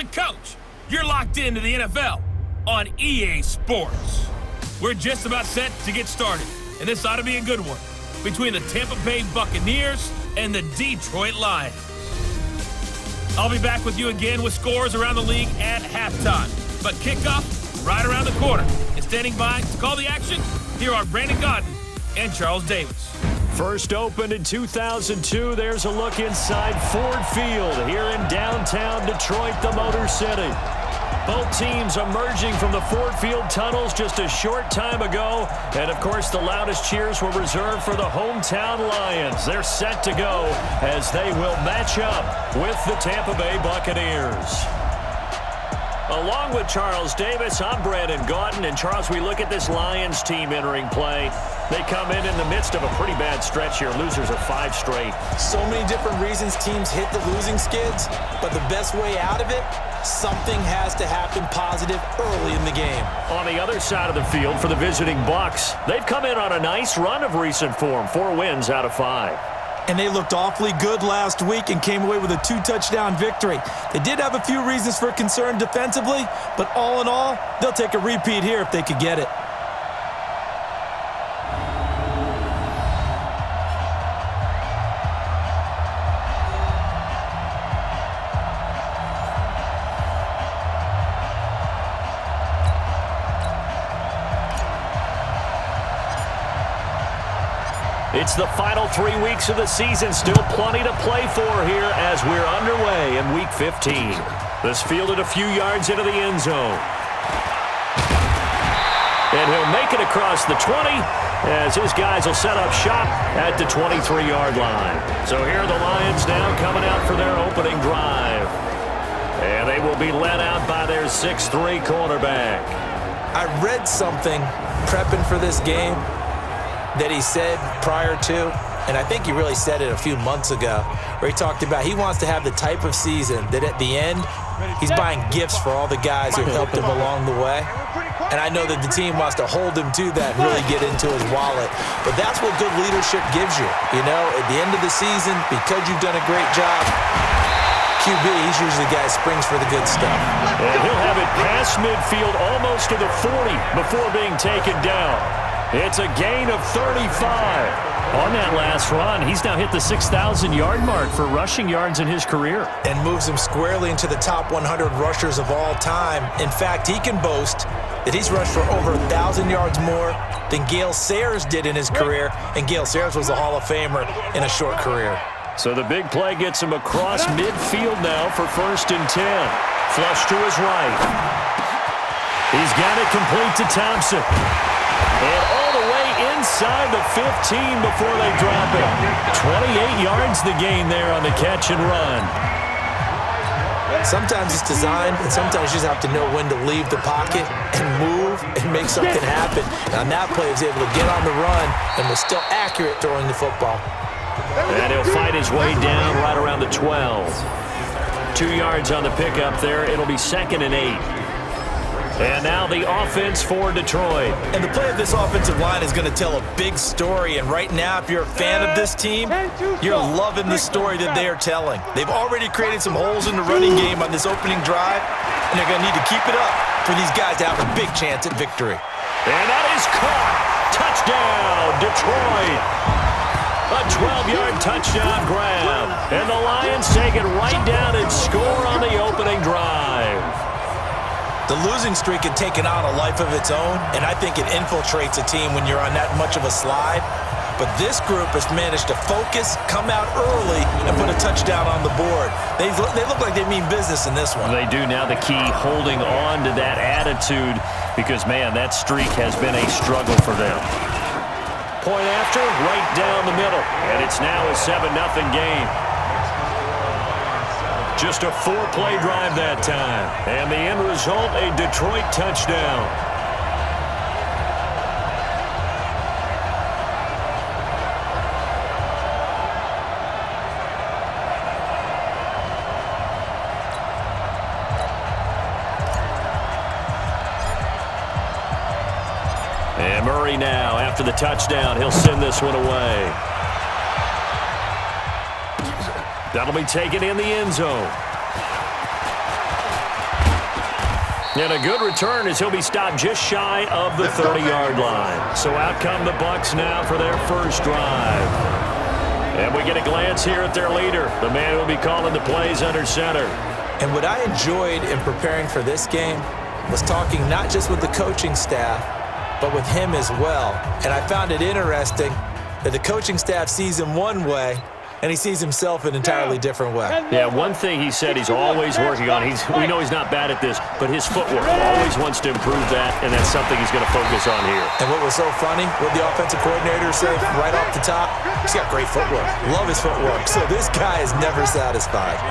the coach. You're locked into the NFL on EA Sports. We're just about set to get started, and this ought to be a good one between the Tampa Bay Buccaneers and the Detroit Lions. I'll be back with you again with scores around the league at halftime. But kickoff right around the corner. And standing by to call the action, here are Brandon Gaudin and Charles Davis. First opened in 2002, there's a look inside Ford Field here in downtown Detroit, the Motor City. Both teams emerging from the Ford Field tunnels just a short time ago. And, of course, the loudest cheers were reserved for the hometown Lions. They're set to go as they will match up with the Tampa Bay Buccaneers. Along with Charles Davis, I'm Brandon Gaudin. And, Charles, we look at this Lions team entering play. They come in the midst of a pretty bad stretch here. Losers of 5 straight. So many different reasons teams hit the losing skids, but the best way out of it, something has to happen positive early in the game. On the other side of the field for the visiting Bucs, they've come in on a nice run of recent form, 4 wins out of 5. And they looked awfully good last week and came away with a 2-touchdown victory. They did have a few reasons for concern defensively, but all in all, they'll take a repeat here if they could get it. It's the final 3 weeks of the season. Still plenty to play for here as we're underway in Week 15. This fielded a few yards into the end zone. And he'll make it across the 20 as his guys will set up shop at the 23-yard line. So here are the Lions now coming out for their opening drive. And they will be led out by their 6'3" cornerback. I read something prepping for this game that he said prior to, and I think he really said it a few months ago, where he talked about he wants to have the type of season that at the end, he's buying gifts for all the guys who helped him along the way. And I know that the team wants to hold him to that and really get into his wallet. But that's what good leadership gives you. You know, at the end of the season, because you've done a great job, QB, he's usually the guy who springs for the good stuff. And he'll have it past midfield almost to the 40 before being taken down. It's a gain of 35. On that last run, he's now hit the 6,000-yard mark for rushing yards in his career. And moves him squarely into the top 100 rushers of all time. In fact, he can boast that he's rushed for over 1,000 yards more than Gale Sayers did in his career. And Gale Sayers was a Hall of Famer in a short career. So the big play gets him across midfield now for 1st and 10. Flush to his right. He's got it complete to Thompson. And all the way inside the 15 before they drop it. 28 yards the gain there on the catch and run. Sometimes it's designed, and sometimes you just have to know when to leave the pocket and move and make something happen. And on that play, he was able to get on the run and was still accurate throwing the football. And he'll fight his way down right around the 12. 2 yards on the pickup there. It'll be 2nd and 8. And now the offense for Detroit. And the play of this offensive line is going to tell a big story. And right now, if you're a fan of this team, you're loving the story that they are telling. They've already created some holes in the running game on this opening drive, and they're going to need to keep it up for these guys to have a big chance at victory. And that is caught. Touchdown, Detroit. A 12-yard touchdown grab. And the Lions take it right down and score on the opening drive. The losing streak had taken on a life of its own, and I think it infiltrates a team when you're on that much of a slide. But this group has managed to focus, come out early, and put a touchdown on the board. They look like they mean business in this one. They do. Now the key, holding on to that attitude, because, man, that streak has been a struggle for them. Point after, right down the middle, and it's now a 7-0 game. Just a 4-play drive that time. And the end result, a Detroit touchdown. And Murray now, after the touchdown, he'll send this one away. That'll be taken in the end zone. And a good return as he'll be stopped just shy of the 30-yard line. So out come the Bucs now for their first drive. And we get a glance here at their leader, the man who will be calling the plays under center. And what I enjoyed in preparing for this game was talking not just with the coaching staff, but with him as well. And I found it interesting that the coaching staff sees him one way, and he sees himself an entirely different way. Yeah, one thing he said he's always working on, we know he's not bad at this, but his footwork, always wants to improve that, and that's something he's going to focus on here. And what was so funny, what the offensive coordinator said right off the top, he's got great footwork. Love his footwork. So this guy is never satisfied.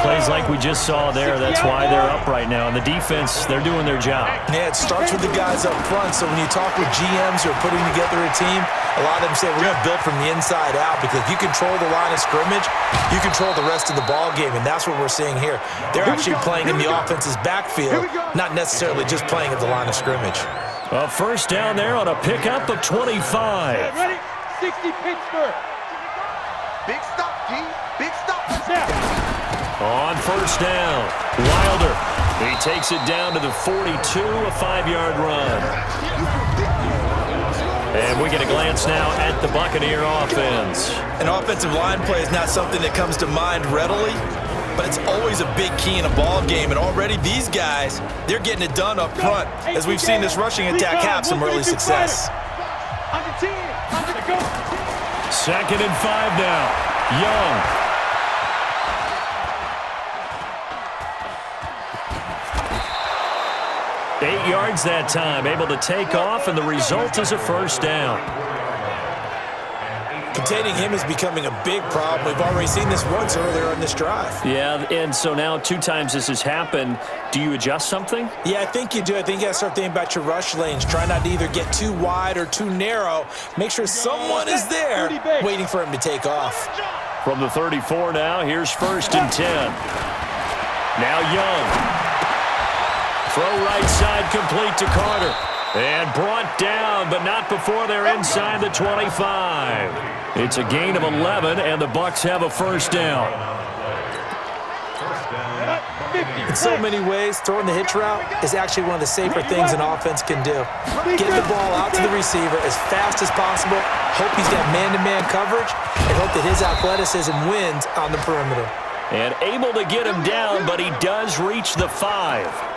Plays like we just saw there, that's why they're up right now. And the defense, they're doing their job. Yeah, it starts with the guys up front. So when you talk with GMs who are putting together a team, a lot of them say we're going to build from the inside out, because if you control the line of scrimmage, you control the rest of the ball game, and that's what we're seeing here. They're actually playing in the offense's backfield, not necessarily just playing at the line of scrimmage. A first down there on a pickup of 25. Ready? 60 Pittsburgh. Big stop, G. Big stop. On first down, Wilder. He takes it down to the 42, a 5-yard run. And we get a glance now at the Buccaneer offense. An offensive line play is not something that comes to mind readily, but it's always a big key in a ball game. And already these guys, they're getting it done up front, as we've seen this rushing attack have some early success. Second and 5 now. Young. 8 yards that time, able to take off, and the result is a first down. Containing him is becoming a big problem. We've already seen this once earlier on this drive. Yeah, and so now 2 times this has happened. Do you adjust something? Yeah, I think you do. I think you got to start thinking about your rush lanes. Try not to either get too wide or too narrow. Make sure someone is there waiting for him to take off. From the 34 now, here's first and 10. Now Young. Throw right side complete to Carter. And brought down, but not before they're inside the 25. It's a gain of 11, and the Bucs have a first down. In so many ways, throwing the hitch route is actually one of the safer things an offense can do. Get the ball out to the receiver as fast as possible, hope he's got man-to-man coverage, and hope that his athleticism wins on the perimeter. And able to get him down, but he does reach the 5.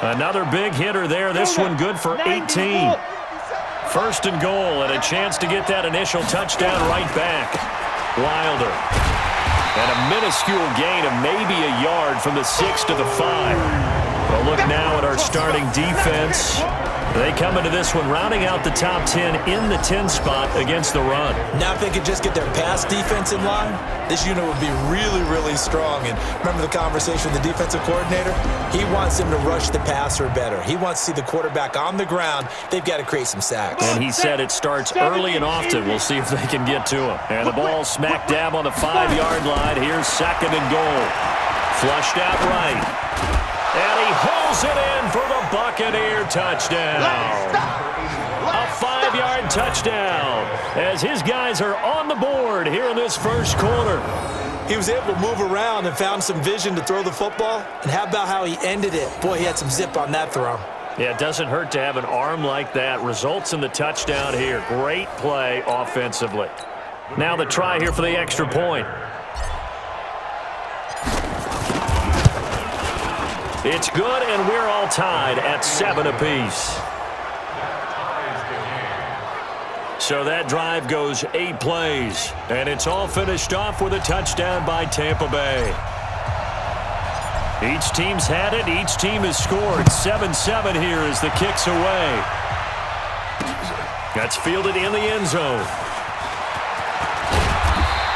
Another big hitter there, this one good for 18. First and goal, and a chance to get that initial touchdown right back. Wilder. And a minuscule gain of maybe a yard from the 6 to the 5. Well, look now at our starting defense. They come into this one rounding out the top 10 in the 10 spot against the run. Now if they could just get their pass defense in line, this unit would be really, really strong. And remember the conversation with the defensive coordinator? He wants them to rush the passer better. He wants to see the quarterback on the ground. They've got to create some sacks. And he said it starts early and often. We'll see if they can get to him. And the ball smack dab on the 5-yard line. Here's second and goal. Flushed out right. And he hauls it in for the Buccaneer touchdown. A 5-yard touchdown as his guys are on the board here in this first quarter. He was able to move around and found some vision to throw the football. And how about how he ended it? Boy, he had some zip on that throw. Yeah, it doesn't hurt to have an arm like that. Results in the touchdown here. Great play offensively. Now the try here for the extra point. It's good, and we're all tied at 7 apiece. So that drive goes 8 plays, and it's all finished off with a touchdown by Tampa Bay. Each team's had it. Each team has scored. 7-7 here as the kick's away. That's fielded in the end zone.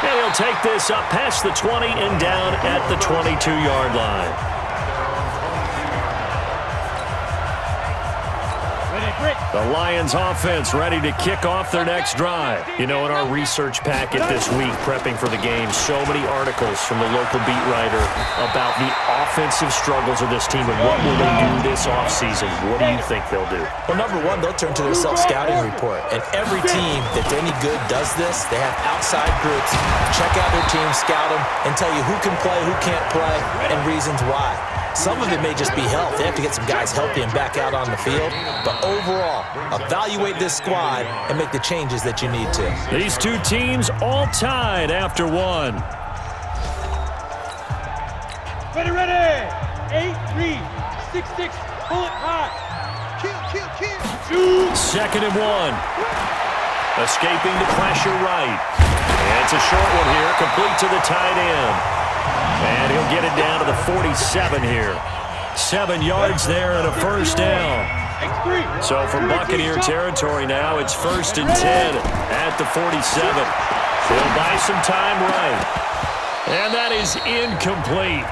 And he'll take this up past the 20 and down at the 22-yard line. The Lions offense ready to kick off their next drive. You know, in our research packet this week, prepping for the game, so many articles from the local beat writer about the offensive struggles of this team and what will they do this offseason. What do you think they'll do? Well, number one, they'll turn to their self-scouting report. And every team that's any good does this. They have outside groups, check out their team, scout them, and tell you who can play, who can't play, and reasons why. Some of it may just be health. They have to get some guys healthy and back out on the field. But overall, evaluate this squad and make the changes that you need to. These two teams all tied after one. Ready, ready. 8-3, 6-6, bullet hot. Kill. Shoot. 2nd and 1. Escaping the pressure right. And it's a short one here, complete to the tight end. And he'll get it down to the 47 here. 7 yards there and a first down. So from Buccaneer territory now, it's 1st and 10 at the 47. He'll buy some time right. And that is incomplete.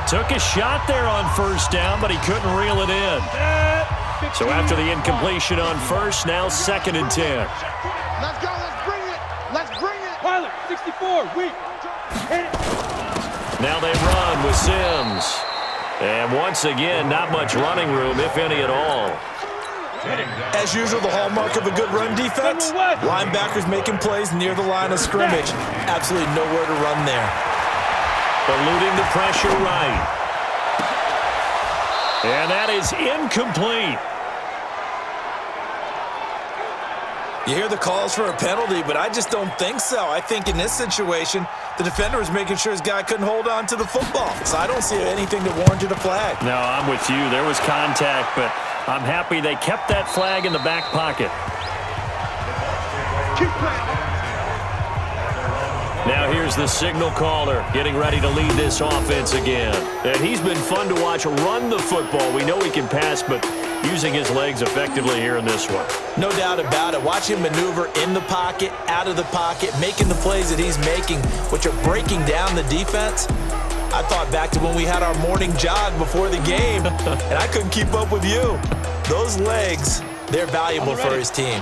Took a shot there on 1st down, but he couldn't reel it in. So after the incompletion on 1st, now 2nd and 10. Let's go, let's bring it. Pilot, 64, weak. Hit it. Now they run with Sims. And once again, not much running room, if any at all. As usual, the hallmark of a good run defense, linebackers making plays near the line of scrimmage. Absolutely nowhere to run there. Eluding the pressure right. And that is incomplete. You hear the calls for a penalty, but I just don't think so. I think in this situation, the defender was making sure his guy couldn't hold on to the football. So I don't see anything that warranted a flag. No, I'm with you. There was contact, but I'm happy they kept that flag in the back pocket. Keep playing. Now here's the signal caller getting ready to lead this offense again. And he's been fun to watch run the football. We know he can pass, but using his legs effectively here in this one. No doubt about it. Watch him maneuver in the pocket, out of the pocket, making the plays that he's making, which are breaking down the defense. I thought back to when we had our morning jog before the game, and I couldn't keep up with you. Those legs, they're valuable for his team.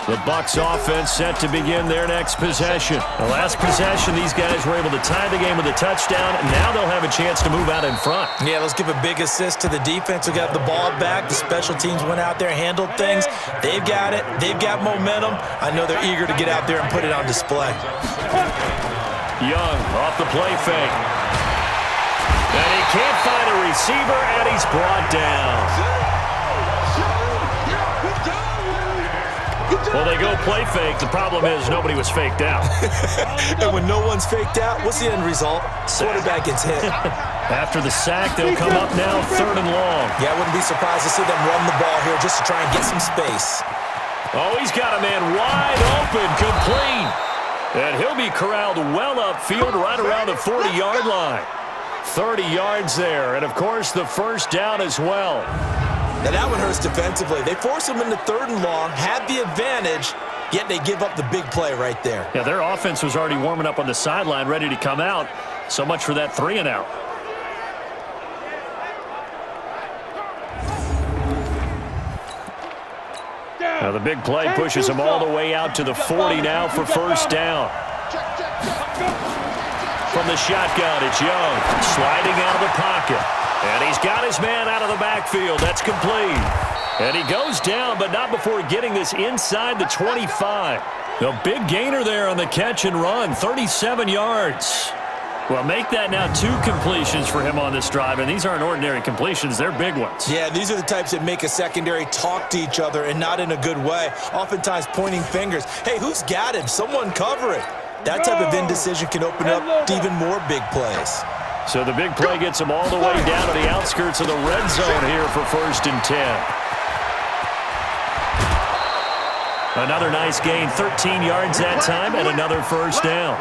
The Bucs offense set to begin their next possession. The last possession, these guys were able to tie the game with a touchdown, and now they'll have a chance to move out in front. Yeah, let's give a big assist to the defense who got the ball back. The special teams went out there, handled things. They've got it. They've got momentum. I know they're eager to get out there and put it on display. Young off the play fake. And he can't find a receiver, and he's brought down. Well, they go play fake. The problem is nobody was faked out. And when no one's faked out, what's the end result? Quarterback gets hit. After the sack, they'll come up now 3rd and long. Yeah, I wouldn't be surprised to see them run the ball here just to try and get some space. Oh, he's got a man wide open, complete. And he'll be corralled well upfield right around the 40-yard line. 30 yards there, and, of course, the first down as well. Now that one hurts defensively. They force him into 3rd and long, had the advantage, yet they give up the big play right there. Yeah, their offense was already warming up on the sideline, ready to come out. So much for that 3-and-out. Now the big play pushes him all the way out to the 40 now for first down. From the shotgun, it's Young, sliding out of the pocket. And he's got his man out of the backfield. That's complete. And he goes down, but not before getting this inside the 25. A big gainer there on the catch and run, 37 yards. Well, make that now 2 completions for him on this drive, and these aren't ordinary completions. They're big ones. Yeah, these are the types that make a secondary talk to each other and not in a good way, oftentimes pointing fingers. Hey, who's got him? Someone cover it. That type of indecision can open up to even more big plays. So the big play gets him all the way down to the outskirts of the red zone here for 1st and 10. Another nice gain, 13 yards that time, and another first down.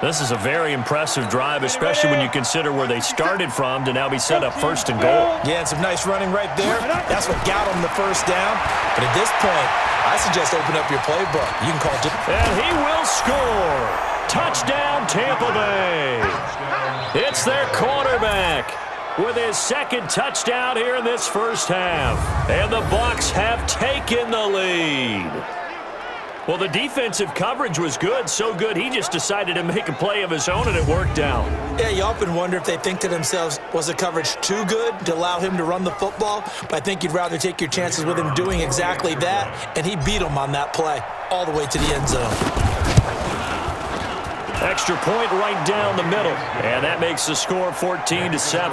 This is a very impressive drive, especially when you consider where they started from to now be set up 1st and goal. Yeah, and some nice running right there. That's what got them the first down. But at this point, I suggest open up your playbook. You can call it. And he will score. Touchdown, Tampa Bay. It's their quarterback with his 2nd touchdown here in this first half. And the Bucs have taken the lead. Well, the defensive coverage was good, so good he just decided to make a play of his own, and it worked out. Yeah, you often wonder if they think to themselves, was the coverage too good to allow him to run the football? But I think you'd rather take your chances with him doing exactly that, and he beat him on that play all the way to the end zone. Extra point right down the middle. And that makes the score 14-7.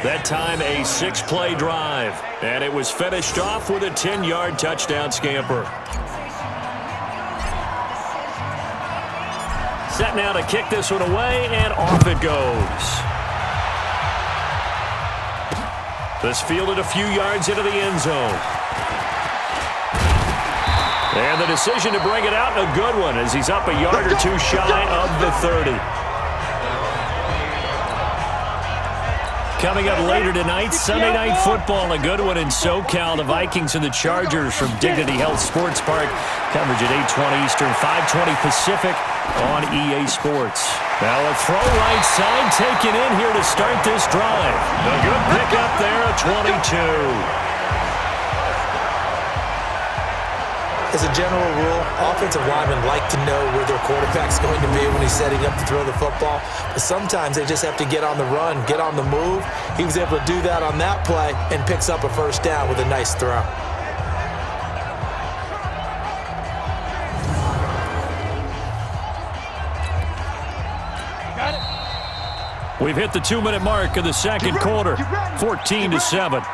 That time a 6-play drive. And it was finished off with a 10-yard touchdown scamper. Set now to kick this one away, and off it goes. This fielded a few yards into the end zone. And the decision to bring it out, a good one, as he's up a yard or two shy of the 30. Coming up later tonight, Sunday Night Football, a good one in SoCal. The Vikings and the Chargers from Dignity Health Sports Park. Coverage at 8:20 Eastern, 5:20 Pacific on EA Sports. Now a throw right side taken in here to start this drive. A good pickup there at 22. As a general rule, offensive linemen like to know where their quarterback's going to be when he's setting up to throw the football. But sometimes they just have to get on the run, get on the move. He was able to do that on that play and picks up a first down with a nice throw. We've hit the 2-minute mark of the second quarter, 14-7.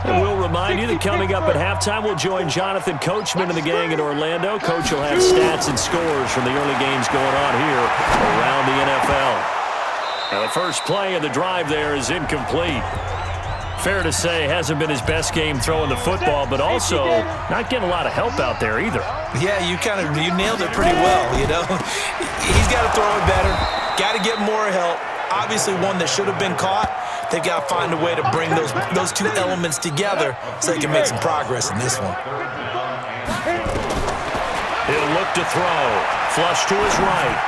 And we'll remind you that coming up at halftime, we'll join Jonathan Coachman and the gang in Orlando. Coach will have stats and scores from the early games going on here around the NFL. Now the first play of the drive there is incomplete. Fair to say, hasn't been his best game throwing the football, but also not getting a lot of help out there either. Yeah, you nailed it pretty well, you know. He's got to throw it better, got to get more help. Obviously one that should have been caught. They've got to find a way to bring those two elements together so they can make some progress in this one. He'll look to throw. Flush to his right.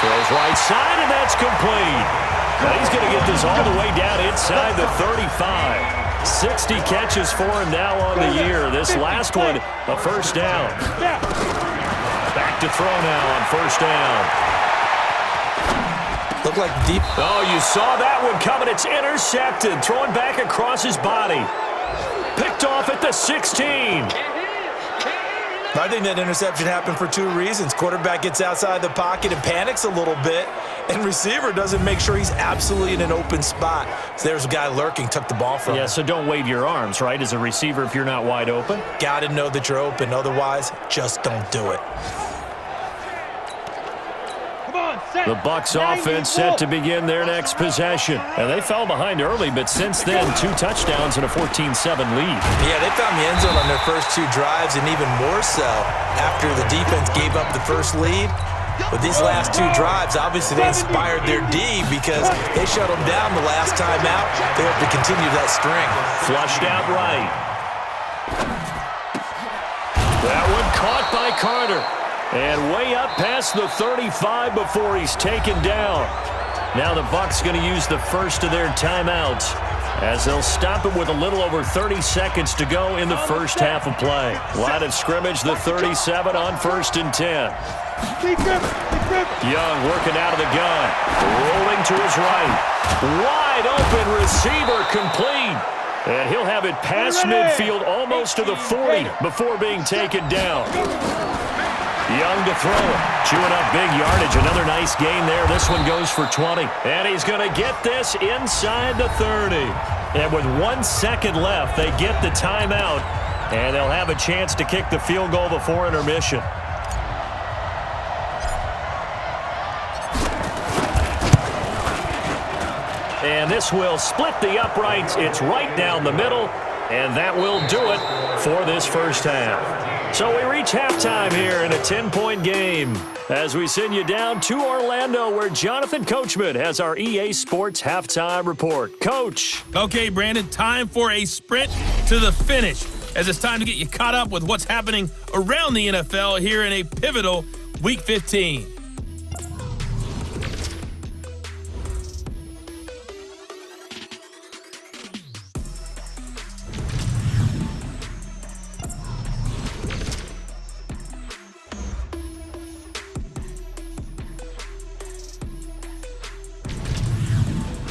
Throws right side, and that's complete. Now he's going to get this all the way down inside the 35. 60 catches for him now on the year. This last one, a first down. Back to throw now on first down. Look like deep. Oh, you saw that one coming. It's intercepted. Thrown back across his body. Picked off at the 16. I think that interception happened for two reasons. Quarterback gets outside the pocket and panics a little bit, and receiver doesn't make sure he's absolutely in an open spot. So there's a guy lurking, took the ball from him. Yeah, so don't wave your arms, right, as a receiver if you're not wide open. Got to know that you're open. Otherwise, just don't do it. The Bucs offense set to begin their next possession. And they fell behind early, but since then, 2 touchdowns and a 14-7 lead. Yeah, they found the end zone on their first 2 drives, and even more so after the defense gave up the first lead. But these last 2 drives, obviously they inspired their D because they shut them down the last time out. They hope to continue that string. Flushed out right. That one caught by Carter. And way up past the 35 before he's taken down. Now the Bucs going to use the first of their timeouts as they'll stop it with a little over 30 seconds to go in the first half of play. Line of scrimmage, the 37 on 1st and 10. Young working out of the gun. Rolling to his right. Wide open receiver complete. And he'll have it past midfield almost to the 40 before being taken down. Young to throw it. Chewing up big yardage. Another nice gain there. This one goes for 20. And he's going to get this inside the 30. And with 1 second left, they get the timeout. And they'll have a chance to kick the field goal before intermission. And this will split the uprights. It's right down the middle. And that will do it for this first half. So we reach halftime here in a 10-point game as we send you down to Orlando where Jonathan Coachman has our EA Sports halftime report. Coach. Okay, Brandon, time for a sprint to the finish as it's time to get you caught up with what's happening around the NFL here in a pivotal Week 15.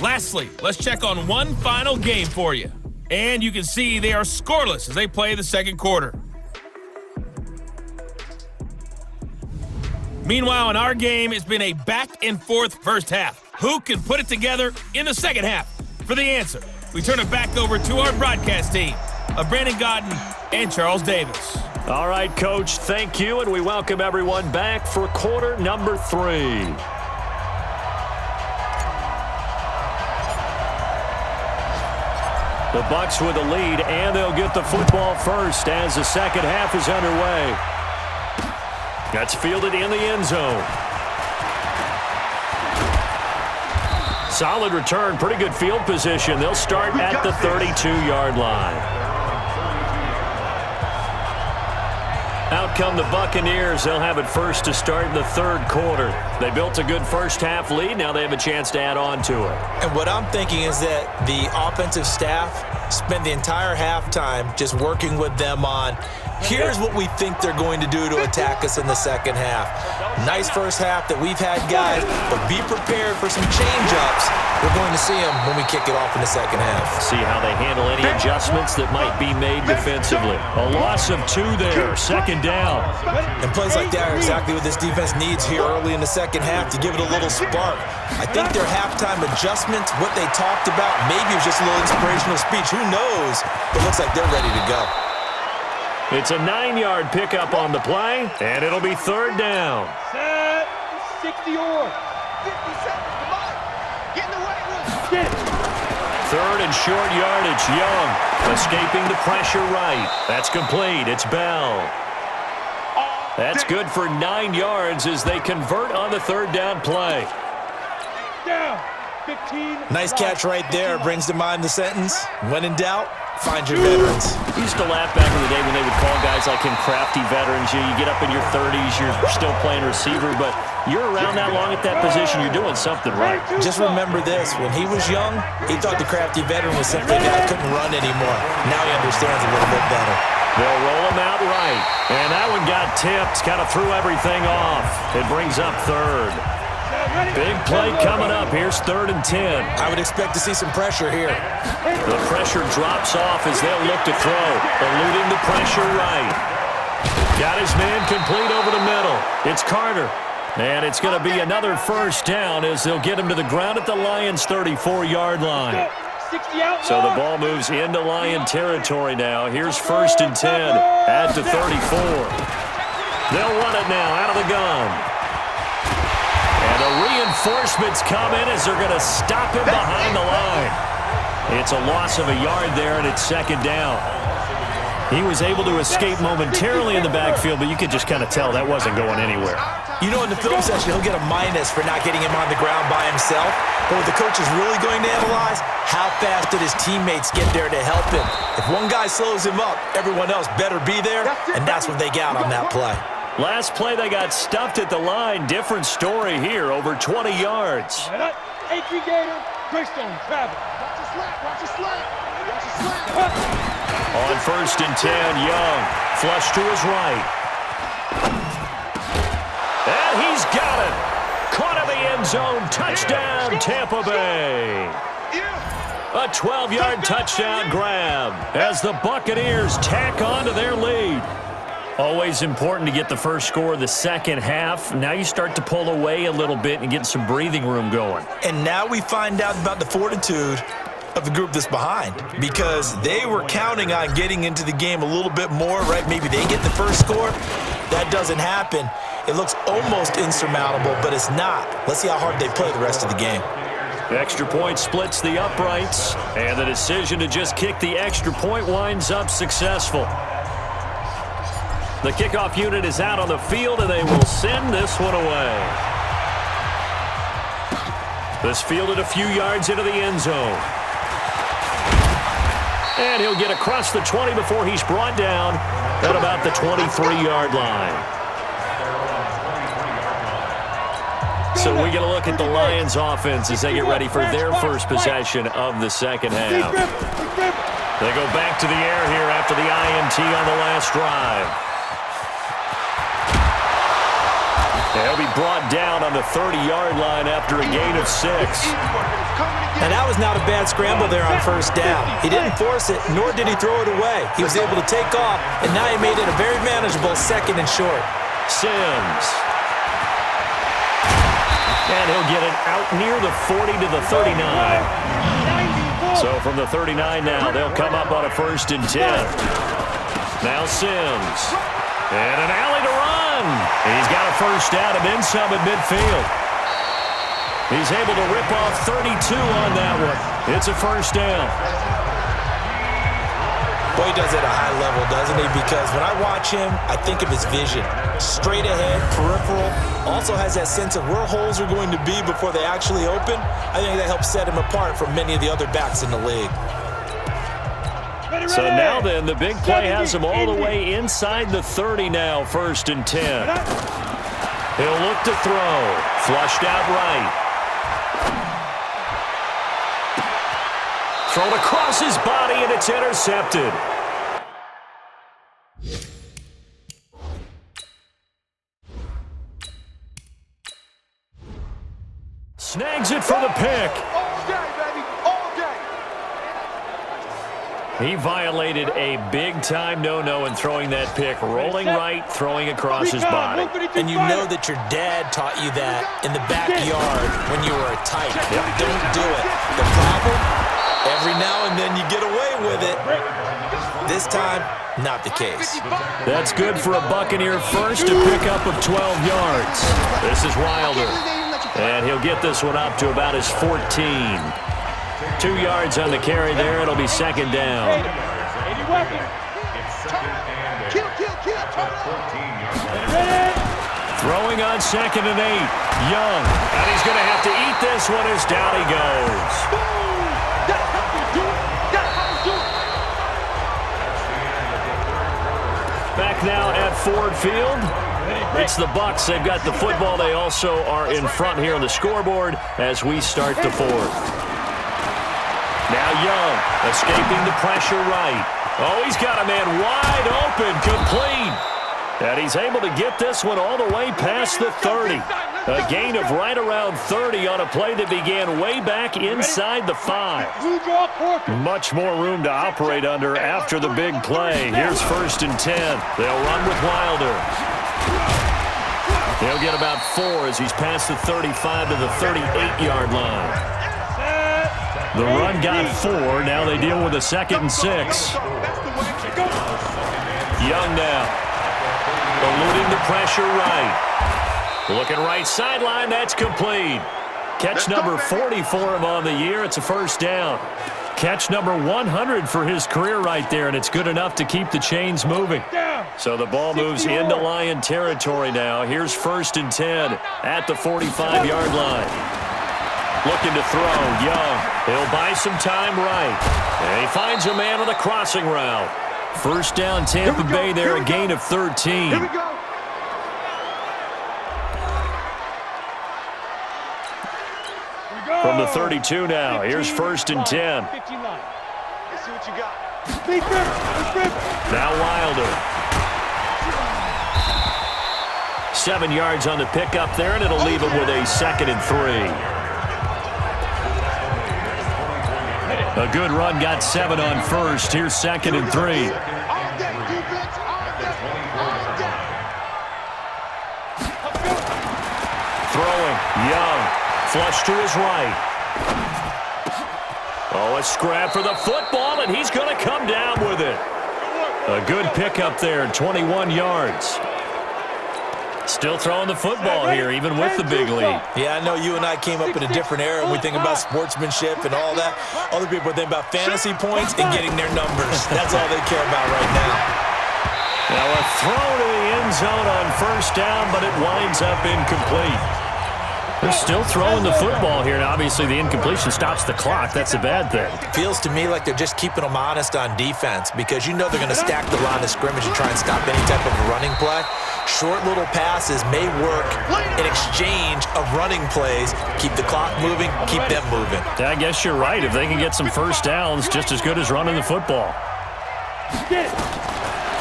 Lastly, let's check on one final game for you. And you can see they are scoreless as they play the second quarter. Meanwhile, in our game, it's been a back-and-forth first half. Who can put it together in the second half? For the answer, we turn it back over to our broadcast team of Brandon Godden and Charles Davis. All right, Coach, thank you, and we welcome everyone back for quarter number 3. The Bucs with the lead, and they'll get the football first as the second half is underway. That's fielded in the end zone. Solid return, pretty good field position. They'll start at the 32-yard line. Out come the Buccaneers. They'll have it first to start in the third quarter. They built a good first half lead. Now they have a chance to add on to it. And what I'm thinking is that the offensive staff spent the entire halftime just working with them on, here's what we think they're going to do to attack us in the second half. Nice first half that we've had, guys, but be prepared for some change-ups. We're going to see them when we kick it off in the second half. See how they handle any adjustments that might be made defensively. A loss of 2 there, second down. And plays like that are exactly what this defense needs here early in the second half to give it a little spark. I think their halftime adjustments, what they talked about, maybe it was just a little inspirational speech. Who knows? But it looks like they're ready to go. It's a 9-yard pickup on the play, and it'll be third down. Set, 60 or 50 seconds. Come on. Get in the right room. Get it. Third and short yardage, Young. Escaping the pressure right. That's complete. It's Bell. That's good for 9 yards as they convert on the third down play. Down. 15. Nice catch right there. Brings to mind the sentence, when in doubt, find your veterans. We used to laugh back in the day when they would call guys like him crafty veterans. You get up in your 30s, you're still playing receiver, but you're around that long at that position, you're doing something right. Just remember this, when he was young, he thought the crafty veteran was simply a guy who couldn't run anymore. Now he understands a little bit better. They'll roll him out right. And that one got tipped, kind of threw everything off. It brings up third. Big play coming up. Here's 3rd and 10. I would expect to see some pressure here. The pressure drops off as they'll look to throw. Eluding the pressure right. Got his man complete over the middle. It's Carter. And it's going to be another first down as they'll get him to the ground at the Lions' 34-yard line. So the ball moves into Lion territory now. Here's 1st and 10 at the 34. They'll run it now out of the gun. And the reinforcements come in as they're going to stop him behind the line. It's a loss of a yard there, and it's second down. He was able to escape momentarily in the backfield, but you could just kind of tell that wasn't going anywhere. You know, in the film session, he'll get a minus for not getting him on the ground by himself. But what the coach is really going to analyze, how fast did his teammates get there to help him? If one guy slows him up, everyone else better be there, and that's what they got on that play. Last play, they got stuffed at the line. Different story here, over 20 yards. Gator, Greystone, travel. Watch your slap, watch your slap. Watch your slap. On 1st and 10, Young. Flush to his right. And he's got it. Caught in the end zone. Touchdown, Tampa Bay. A 12-yard touchdown grab as the Buccaneers tack on to their lead. Always important to get the first score of the second half. Now you start to pull away a little bit and get some breathing room going. And now we find out about the fortitude of the group that's behind, because they were counting on getting into the game a little bit more, right? Maybe they get the first score. That doesn't happen. It looks almost insurmountable, but it's not. Let's see how hard they play the rest of the game. The extra point splits the uprights, and the decision to just kick the extra point winds up successful. The kickoff unit is out on the field, and they will send this one away. This fielded a few yards into the end zone. And he'll get across the 20 before he's brought down at about the 23-yard line. So we get a look at the Lions offense as they get ready for their first possession of the second half. They go back to the air here after the INT on the last drive. He'll be brought down on the 30-yard line after a gain of 6. And that was not a bad scramble there on first down. He didn't force it, nor did he throw it away. He was able to take off, and now he made it a very manageable 2nd and short. Sims. And he'll get it out near the 40 to the 39. So from the 39 now, they'll come up on a 1st and 10. Now Sims. And an alley to run. He's got a 1st down and then some at midfield. He's able to rip off 32 on that one. It's a 1st down. Boy, he does it at a high level, doesn't he? Because when I watch him, I think of his vision. Straight ahead, peripheral. Also has that sense of where holes are going to be before they actually open. I think that helps set him apart from many of the other backs in the league. So now then, the big play has him all the way inside the 30 now, 1st and 10. He'll look to throw. Flushed out right. Thrown across his body, and it's intercepted. Snags it for the pick. All day, baby. All day. He violated a big-time no-no in throwing that pick. Rolling right, throwing across his body. And you know that your dad taught you that in the backyard when you were a tyke. Don't do it. The problem, every now and then you get away with it. This time, not the case. That's good for a Buccaneer first, a pickup of 12 yards. This is Wilder. And he'll get this one up to about his 14. 2 yards on the carry there. It'll be 2nd down. Throwing on 2nd and 8. Young. And he's going to have to eat this one as down he goes. Back now at Ford Field. It's the Bucs. They've got the football. They also are in front here on the scoreboard as we start the 4th. Now Young escaping the pressure right. Oh, he's got a man wide open, complete. And he's able to get this one all the way past the 30. A gain of right around 30 on a play that began way back inside the 5. Much more room to operate under after the big play. Here's 1st and 10. They'll run with Wilder. He'll get about 4 as he's past the 35 to the 38-yard line. The run got 4. Now they deal with a 2nd and 6. Young now. Eluding the pressure right. Looking right sideline. That's complete. Catch number 40 for him on the year. It's a 1st down. Catch number 100 for his career right there, and it's good enough to keep the chains moving. So the ball moves into Lion territory now. Here's 1st and 10 at the 45-yard line. Looking to throw, Young. He'll buy some time right. And he finds a man on the crossing route. 1st down, Tampa Bay there, a gain of 13. Here we go. From the 32 now, here's 1st and 10. Let's see what you got. Now Wilder. 7 yards on the pickup there, and it'll leave him with a 2nd and 3. A good run, got 7 on 1st. Here's 2nd and 3. Throwing, Young. Flush to his right. Oh, a scrap for the football, and he's going to come down with it. A good pickup there, 21 yards. Still throwing the football here, even with the big lead. Yeah, I know you and I came up in a different era, and we think about sportsmanship and all that. Other people think about fantasy points and getting their numbers. That's all they care about right now. Now a throw to the end zone on 1st down, but it winds up incomplete. They're still throwing the football here, and obviously the incompletion stops the clock. That's a bad thing. Feels to me like they're just keeping them honest on defense because you know they're going to stack the line of scrimmage and try and stop any type of a running play. Short little passes may work in exchange of running plays. Keep the clock moving, keep them moving. I guess you're right. If they can get some 1st downs, just as good as running the football.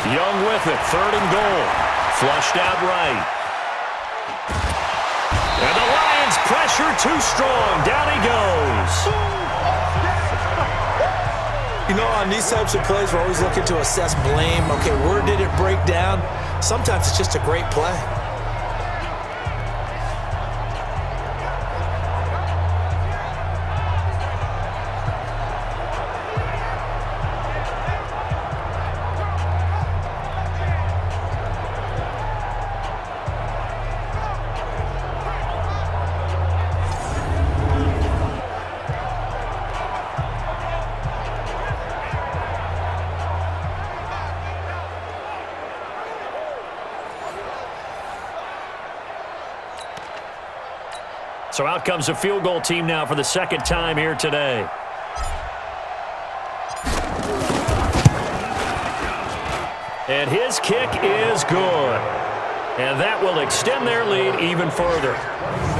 Young with it, 3rd and goal. Flushed out right. pressure too strong. Down he goes. You know, on these types of plays, we're always looking to assess blame. Okay, where did it break down? Sometimes it's just a great play. So out comes a field goal team now for the second time here today. And his kick is good. And that will extend their lead even further.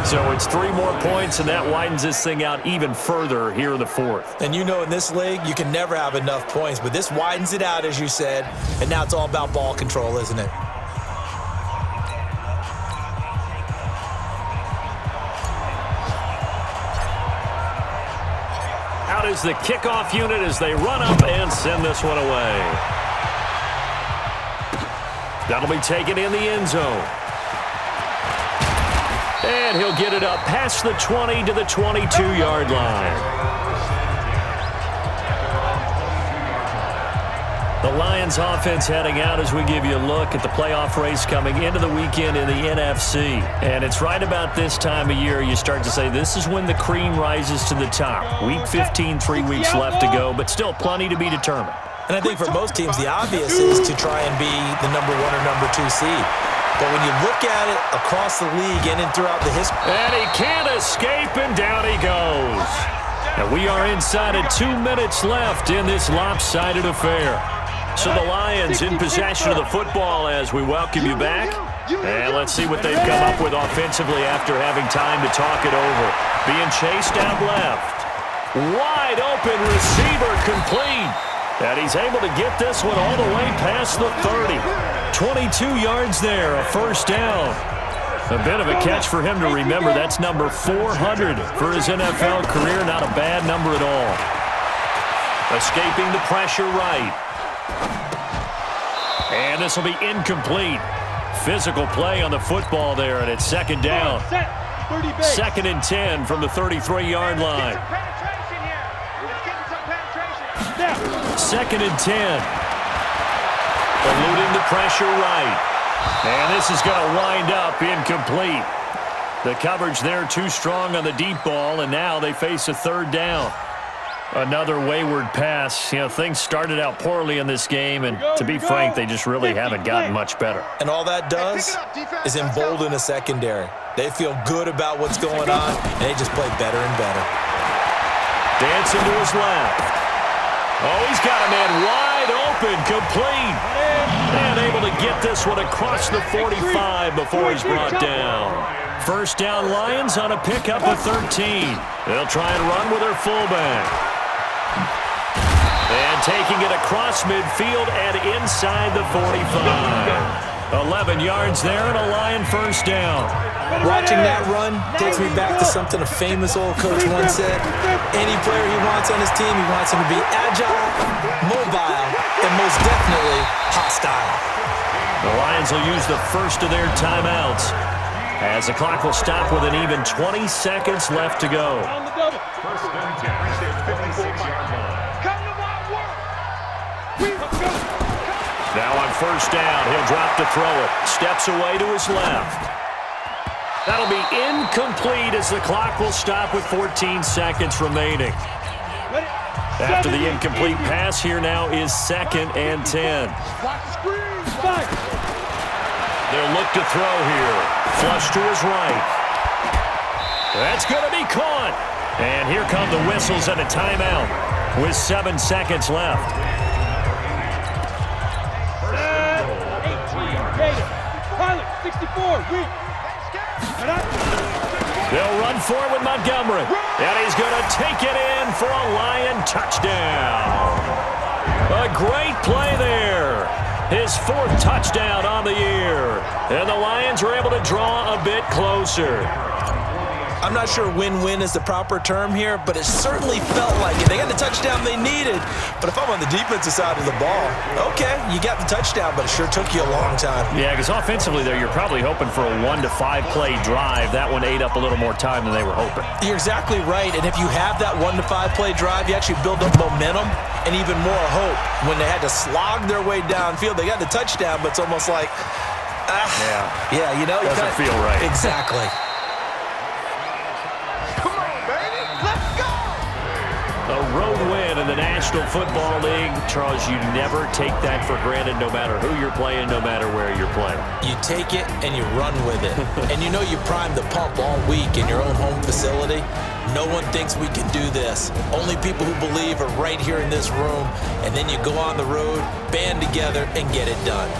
So it's 3 more points, and that widens this thing out even further here in the fourth. And you know, in this league, you can never have enough points, but this widens it out, as you said, and now it's all about ball control, isn't it? Out is the kickoff unit as they run up and send this one away. That'll be taken in the end zone. And he'll get it up past the 20 to the 22-yard line. The Lions offense heading out as we give you a look at the playoff race coming into the weekend in the NFC. And it's right about this time of year you start to say this is when the cream rises to the top. Week 15, 3 weeks left to go, but still plenty to be determined. And I think for most teams, the obvious is to try and be the number 1 or number 2 seed. But when you look at it across the league and throughout the history. And he can't escape, and down he goes. And we are inside of 2 minutes left in this lopsided affair. So the Lions in possession of the football as we welcome you back. And let's see what they've come up with offensively after having time to talk it over. Being chased out left. Wide open receiver complete. And he's able to get this one all the way past the 30. 22 yards there, a first down. A bit of a catch for him to remember. That's number 400 for his NFL career. Not a bad number at all. Escaping the pressure right. And this will be incomplete. Physical play on the football there, and it's second down. Second and 10 from the 33-yard line. Second and 10. Eluding the pressure right. And this is going to wind up incomplete. The coverage there too strong on the deep ball, and now they face a third down. Another wayward pass. You know, things started out poorly in this game, and to be frank, they just really haven't gotten much better. And all that does is embolden a secondary. They feel good about what's going on, and they just play better and better. Dancing to his left. Oh, he's got a man wide open, complete. And able to get this one across the 45 before he's brought down. First down Lions on a pickup of 13. They'll try and run with their fullback. And taking it across midfield and inside the 45. 11 yards there and a Lion first down. Watching that run takes me back to something a famous old coach once said. Any player he wants on his team, he wants him to be agile, mobile, and most definitely hostile. The Lions will use the first of their timeouts as the clock will stop with an even 20 seconds left to go. Now on first down, he'll drop to throw it. Steps away to his left. That'll be incomplete as the clock will stop with 14 seconds remaining. After the incomplete pass, here now is second and 10. They'll look to throw here. Flush to his right. That's going to be caught. And here come the whistles and a timeout with 7 seconds left. Pilot, 64, weak. They'll run forward with Montgomery. And he's going to take it in for a Lion touchdown. A great play there. His 4th touchdown on the year. And the Lions are able to draw a bit closer. I'm not sure win-win is the proper term here, but it certainly felt like it. They got the touchdown they needed, but if I'm on the defensive side of the ball, okay, you got the touchdown, but it sure took you a long time. Yeah, because offensively there, you're probably hoping for a 1 to 5 play drive. That one ate up a little more time than they were hoping. You're exactly right, and if you have that 1 to 5 play drive, you actually build up momentum and even more hope. When they had to slog their way downfield, they got the touchdown, but it's almost like, yeah, you know, doesn't feel right. Exactly. Come on, baby. Let's go. A road win in the National Football League. Charles, you never take that for granted, no matter who you're playing, no matter where you're playing. You take it and you run with it. And you know you primed the pump all week in your own home facility. No one thinks we can do this. Only people who believe are right here in this room. And then you go on the road, band together, and get it done.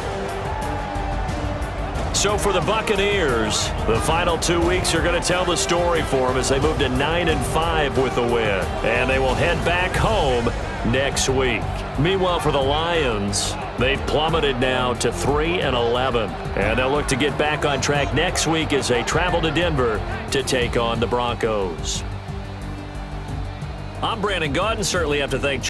So for the Buccaneers, the final 2 weeks are going to tell the story for them as they move to 9-5 with the win. And they will head back home next week. Meanwhile, for the Lions, they've plummeted now to 3-11. And they'll look to get back on track next week as they travel to Denver to take on the Broncos. I'm Brandon Gaudin. Certainly have to thank